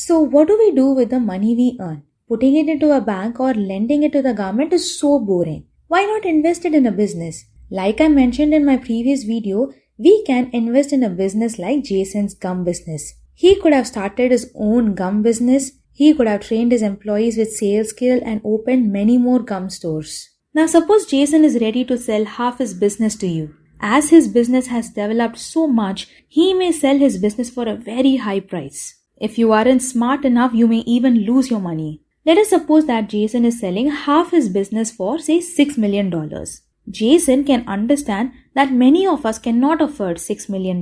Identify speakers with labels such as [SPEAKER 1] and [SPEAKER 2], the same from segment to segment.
[SPEAKER 1] So what do we do with the money we earn? Putting it into a bank or lending it to the government is so boring. Why not invest it in a business? Like I mentioned in my previous video, we can invest in a business like Jason's gum business. He could have started his own gum business. He could have trained his employees with sales skill and opened many more gum stores. Now suppose Jason is ready to sell half his business to you. As his business has developed so much, he may sell his business for a very high price. If you aren't smart enough, you may even lose your money. Let us suppose that Jason is selling half his business for say $6 million. Jason can understand that many of us cannot afford $6 million.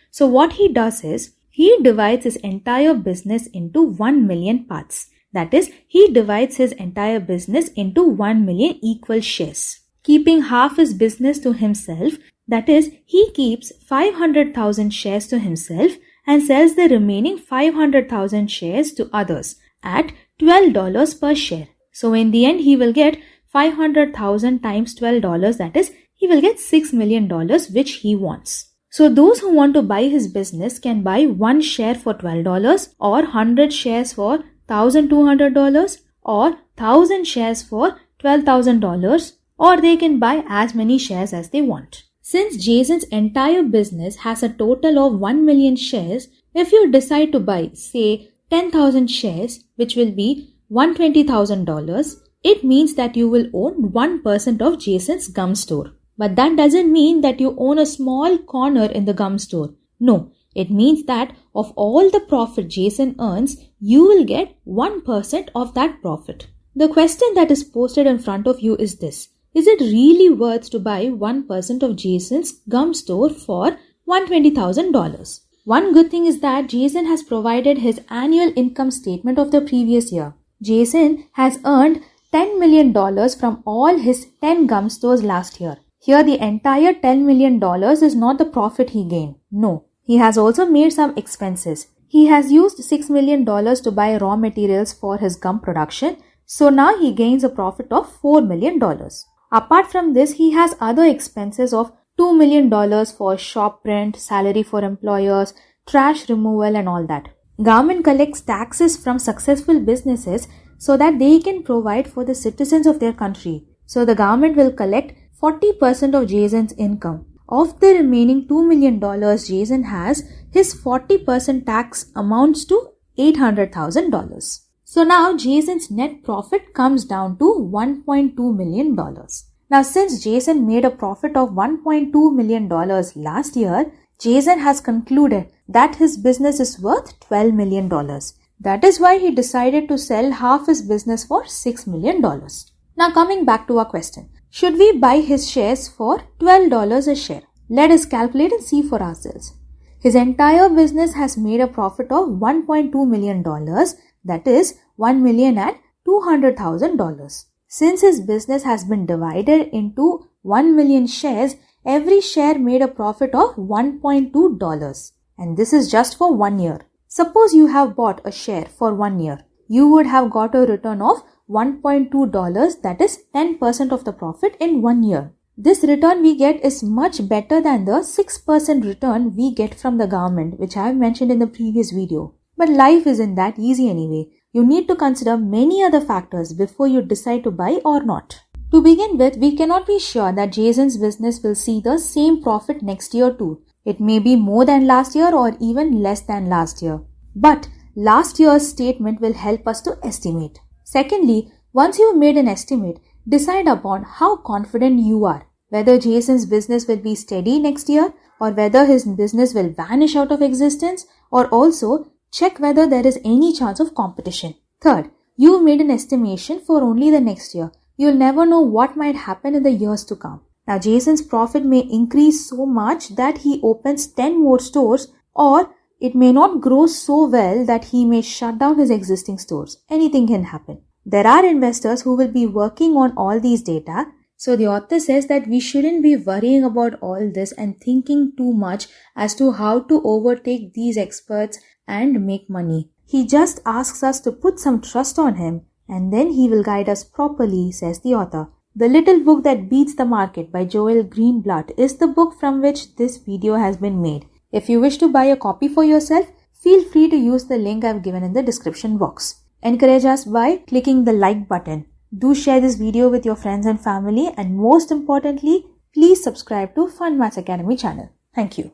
[SPEAKER 1] So what he does is, he divides his entire business into 1 million parts. That is, he divides his entire business into 1 million equal shares. Keeping half his business to himself, that is, he keeps 500,000 shares to himself and sells the remaining 500,000 shares to others at $12 per share. So in the end, he will get 500,000 times $12, that is, he will get $6 million which he wants. So those who want to buy his business can buy 1 share for $12 or 100 shares for $1,200 or 1,000 shares for $12,000, or they can buy as many shares as they want. Since Jason's entire business has a total of 1 million shares, if you decide to buy say 10,000 shares, which will be $120,000, it means that you will own 1% of Jason's gum store. But that doesn't mean that you own a small corner in the gum store. No, it means that of all the profit Jason earns, you will get 1% of that profit. The question that is posted in front of you is this: is it really worth to buy 1% of Jason's gum store for $120,000? One good thing is that Jason has provided his annual income statement of the previous year. Jason has earned $10 million from all his 10 gum stores last year. Here the entire $10 million is not the profit he gained. No, he has also made some expenses. He has used $6 million to buy raw materials for his gum production. So now he gains a profit of $4 million. Apart from this, he has other expenses of $2 million for shop rent, salary for employers, trash removal and all that. Government collects taxes from successful businesses so that they can provide for the citizens of their country. So the government will collect 40% of Jason's income. Of the remaining $2 million Jason has, his 40% tax amounts to $800,000. So now Jason's net profit comes down to $1.2 million. Now since Jason made a profit of $1.2 million last year, Jason has concluded that his business is worth $12 million. That is why he decided to sell half his business for $6 million. Now coming back to our question. Should we buy his shares for $12 a share? Let us calculate and see for ourselves. His entire business has made a profit of $1.2 million, that is $1,200,000. Since his business has been divided into 1 million shares, every share made a profit of $1.2. And this is just for 1 year. Suppose you have bought a share for 1 year. You would have got a return of $1.2, that is 10% of the profit in 1 year. This return we get is much better than the 6% return we get from the government, which I have mentioned in the previous video. But life isn't that easy anyway. You need to consider many other factors before you decide to buy or not. To begin with, we cannot be sure that Jason's business will see the same profit next year too. It may be more than last year or even less than last year. But last year's statement will help us to estimate. Secondly, once you have made an estimate, decide upon how confident you are, whether Jason's business will be steady next year or whether his business will vanish out of existence, or also check whether there is any chance of competition. Third, you made an estimation for only the next year. You'll never know what might happen in the years to come. Now Jason's profit may increase so much that he opens 10 more stores, or it may not grow so well that he may shut down his existing stores. Anything can happen. There are investors who will be working on all these data. So the author says that we shouldn't be worrying about all this and thinking too much as to how to overtake these experts and make money. He just asks us to put some trust on him and then he will guide us properly, says the author. The Little Book That Beats the Market by Joel Greenblat is the book from which this video has been made. If you wish to buy a copy for yourself, feel free to use the link I've given in the description box. Encourage us by clicking the like button. Do share this video with your friends and family, and most importantly, please subscribe to Fun Maths Academy channel. Thank you.